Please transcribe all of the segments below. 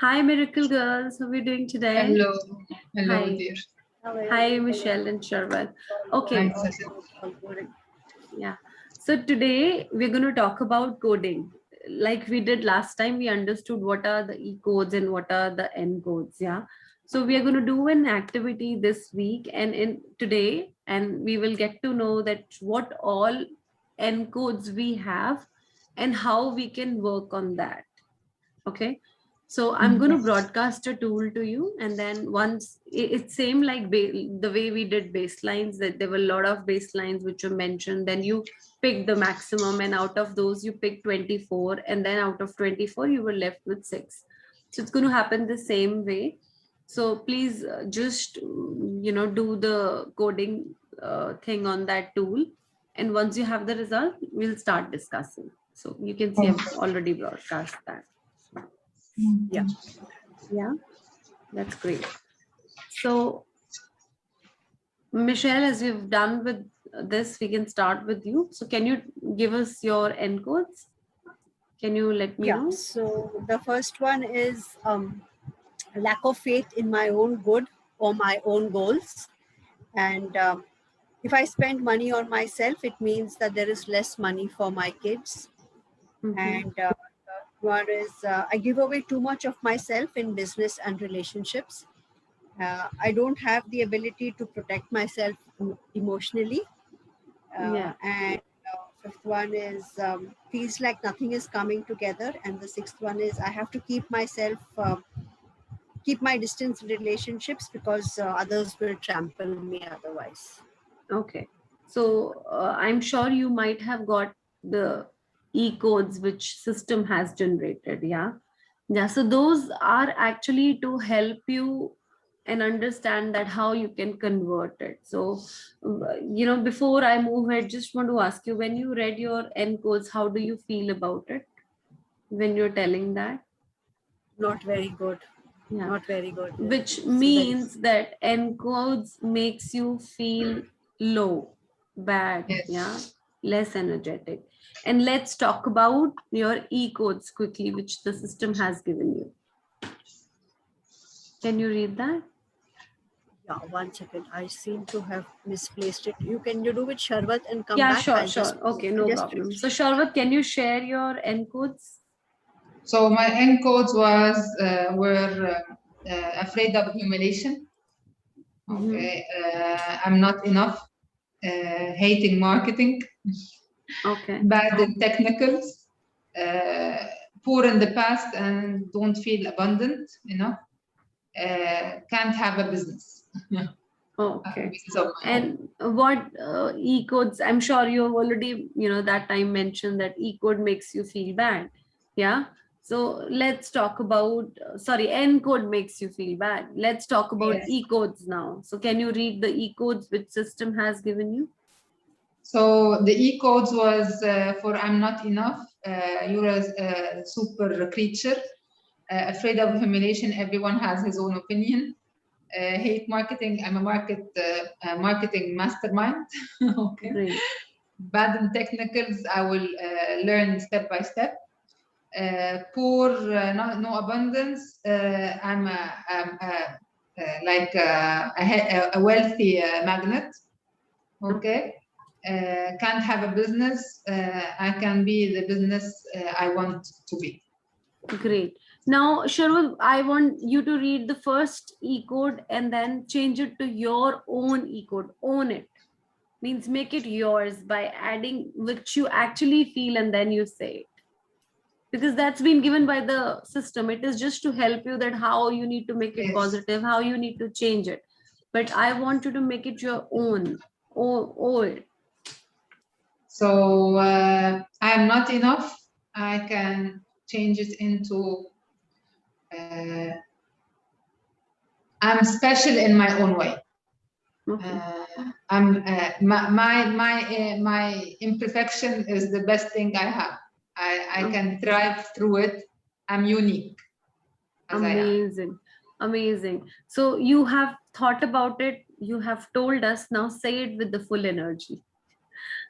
Hi, Miracle Girls. How are you doing today? Hello. Hello, Hi. dear. Hi, Michelle and Sharwat. I'm Okay. Sasha. Yeah. So today we're going to talk about coding. Like we did last time, we understood what are the E codes and what are the N codes. Yeah. So we are going to do an activity this week and in today, and we will get to know that what all N codes we have and how we can work on that. Okay. So I'm going to Yes. broadcast a tool to you, and then once it's same like the way we did baselines, that there were a lot of baselines which were mentioned. Then you pick the maximum, and out of those you pick 24, and then out of 24 you were left with 6. So it's going to happen the same way. So please just do the coding thing on that tool, and once you have the result, we'll start discussing. So you can see I've Okay. already broadcast that. Yeah, that's great. So Michelle, as you've done with this, we can start with you. So can you give us your encodes? Can you let me know? So the first one is lack of faith in my own good or my own goals. And if I spend money on myself, it means that there is less money for my kids. And one is I give away too much of myself in business and relationships. I don't have the ability to protect myself emotionally. Yeah. And fifth one is feels like nothing is coming together. And the sixth one is I have to keep myself, keep my distance in relationships because others will trample me otherwise. Okay. So I'm sure you might have got the E codes which system has generated. Yeah. Yeah. So those are actually to help you and understand that how you can convert it. So, before I move ahead, just want to ask you, when you read your N codes, how do you feel about it when you're telling that? Not very good. Yeah. Not very good. Which So that is, means that encodes makes you feel low, bad, yeah, Yes. less energetic. And let's talk about your E codes quickly, which the system has given you. Can you read that? yeah, 1 second. I seem to have misplaced it. You do with Sharbat and come Yeah, back. sure, sure. Okay, no problem. So, Sharvat, can you share your encodes? So my encodes were afraid of humiliation. Okay. I'm not enough. Hating marketing. Okay. Bad in technicals. Poor in the past and don't feel abundant. Can't have a business. Okay. Business of my own. And what E codes? I'm sure you have already, that time mentioned that E code makes you feel bad. Yeah. So let's talk about, sorry, N code makes you feel bad. Let's talk about Yes. E codes now. So can you read the E codes which system has given you? So the E codes was for I'm not enough. You're a super creature. Afraid of humiliation. Everyone has his own opinion. Hate marketing. I'm a marketing mastermind. Okay. Great. Bad in technicals. I will learn step by step. Poor, no abundance. I'm like a wealthy magnet. Okay. Can't have a business. I can be the business I want to be. Great. Now, Sharwat, I want you to read the first E code and then change it to your own E code. Own it. Means make it yours by adding which you actually feel and then you say it. Because that's been given by the system. It is just to help you that how you need to make it Yes. positive, how you need to change it. But I want you to make it your own. Old. So I am not enough. I can change it into I'm special in my own way. Okay. I'm my imperfection is the best thing I have. I can thrive through it. I'm unique as I am. Amazing. Amazing. So you have thought about it. You have told us. Now say it with the full energy.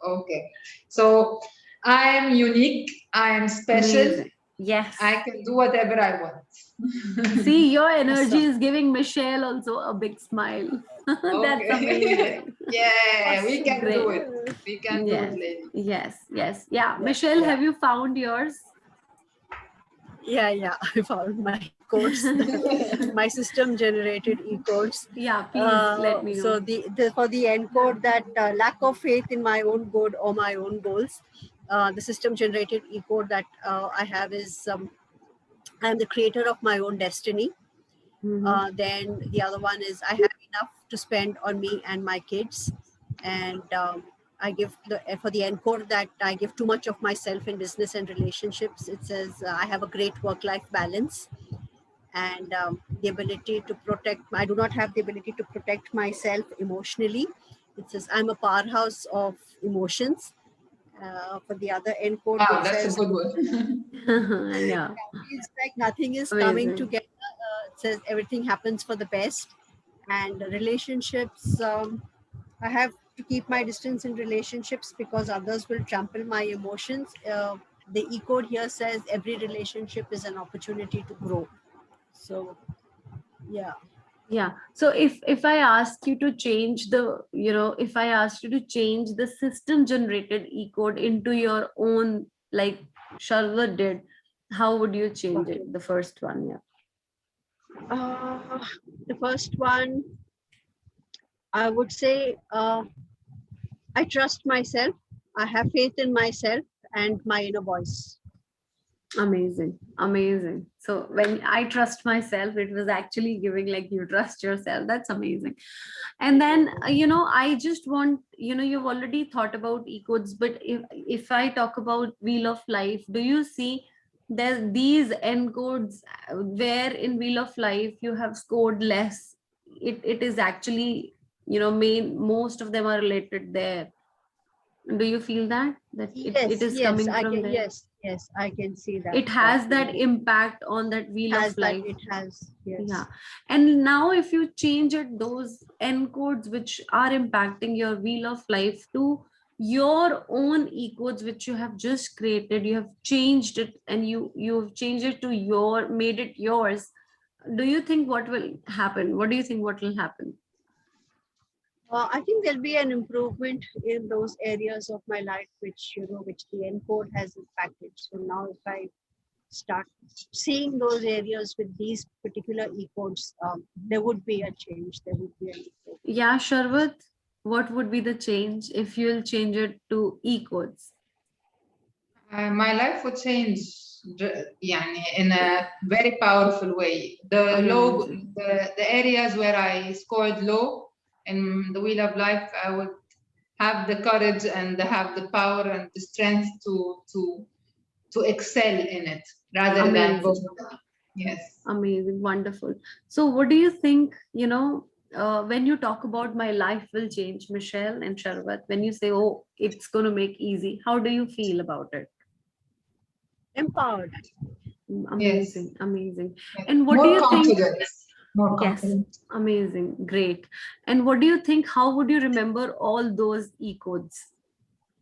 Okay. So I am unique. I am special. Amazing. Yes. I can do whatever I want. See, your energy Awesome. is giving Michelle also a big smile. That's Okay. amazing. Yeah, we can do Great. it. We can do it, Yes, lady. yes, yes. Yeah. Yeah, Michelle, yeah. have you found yours? Yeah, I found my codes, my system generated e-codes. Yeah, please let me So know. the for the encode that lack of faith in my own good or my own goals, the system generated e-code that I have is I am the creator of my own destiny. Mhm. Then the other one is I have enough to spend on me and my kids, and I give for the encode that I give too much of myself in business and relationships. It says I have a great work-life balance, and the ability to protect. I do not have the ability to protect myself emotionally. It says I'm a powerhouse of emotions. For the other encode, Wow, which that's a says good one. Yeah, feels like nothing is coming amazing. together. It says everything happens for the best, and relationships. I have to keep my distance in relationships because others will trample my emotions. The E code here says every relationship is an opportunity to grow. So, yeah. Yeah. So if I ask you to change the, if I asked you to change the system generated E code into your own, like Sharvat did, how would you change Okay. it? The first one, yeah. The first one, I would say, I trust myself. I have faith in myself and my inner voice. Amazing, amazing. So when I trust myself, it was actually giving like you trust yourself. That's amazing. And then I just want, you've already thought about ecodes, but if I talk about Wheel of Life, do you see there's these encodes where in Wheel of Life you have scored less? It is actually, most of them are related there. Do you feel that it Yes, is coming I from can. there? Yes, I can see that. It has that impact on that Wheel of Has that. Life. It has. Yeah. Yes. And now if you change it, those encodes which are impacting your Wheel of Life to your own ecodes which you have just created, you have changed it, and you've changed it to your, made it yours. Do you think what will happen? What do you think what will happen? I think there'll be an improvement in those areas of my life which the encode has impacted. So now, if I start seeing those areas with these particular e-codes, there would be a change. There would be an improvement. Yeah, Sharvat, what would be the change if you'll change it to ecodes? My life would change يعني, in a very powerful way. Amazing. The areas where I scored low in the Wheel of Life, I would have the courage and have the power and the strength to excel in it rather than go Amazing. down. Yes. Amazing, wonderful. So, what do you think? When you talk about my life will change, Michelle and Sharvat, when you say, "Oh, it's going to make easy," how do you feel about it? Empowered. Yes. Amazing, amazing. Yes. And what do More you think? confidence. More Yes, confidence. amazing, great. And what do you think? How would you remember all those e codes?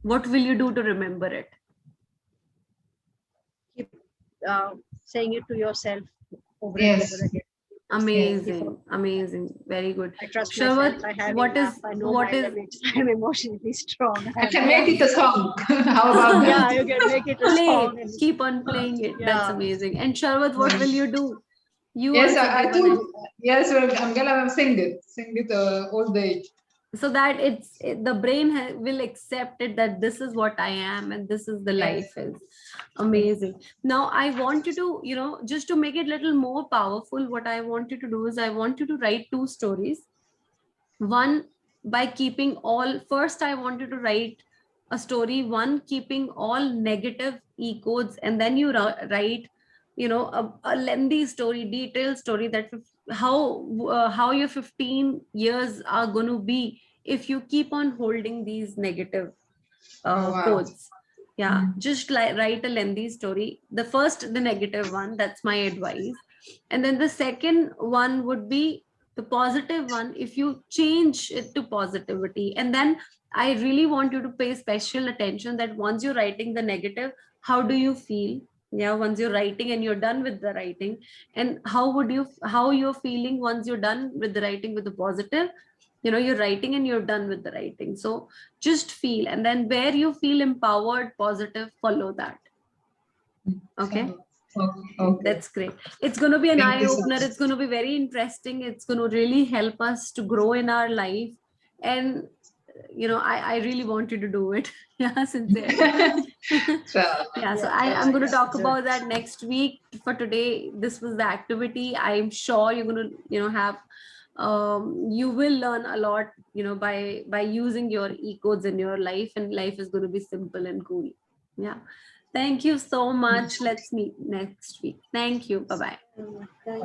What will you do to remember it? Keep saying it to yourself over and Yes. over again. Yes. Amazing, amazing, very good. I trust myself. Sharvat, I have what enough. is I know my what is limits. I'm emotionally strong. I I have can enough. make it a song. How about Yeah, that? you can make it a play song. it, keep on playing it? That's Yeah. amazing. And Sharvat, what will you do? You Yes, also I give an told. Yes, I'm gonna sing it all day. so that the brain will accept it, that this is what I am and this is the Yes. life is. Amazing. Now I want you to, just to make it a little more powerful, what I want you to do is I want you to write two stories. One, by keeping all, first I want you to write a story, one keeping all negative e-codes, and then you write, a lengthy story, detailed story, that how your 15 years are going to be if you keep on holding these negative Oh wow. codes. Yeah, just like write a lengthy story. The first, the negative one, that's my advice. And then the second one would be the positive one, if you change it to positivity. And then I really want you to pay special attention that once you're writing the negative, how do you feel? Yeah, once you're writing and you're done with the writing, and how you're feeling once you're done with the writing with the positive, you're writing and you're done with the writing. So just feel, and then where you feel empowered, positive, follow that. Okay. Okay. That's great. It's going to be an Thank you so eye-opener. much. It's going to be very interesting. It's going to really help us to grow in our life. And, I really want you to do it. Yeah, sincerely. Sure. Yeah, so Yeah, I'm going to yeah, talk good. about that next week. For today, this was the activity. I'm sure you're going to, have, you will learn a lot, by using your e-codes in your life, and life is going to be simple and cool. Yeah. Thank you so much. Let's meet next week. Thank you. Bye-bye. Thank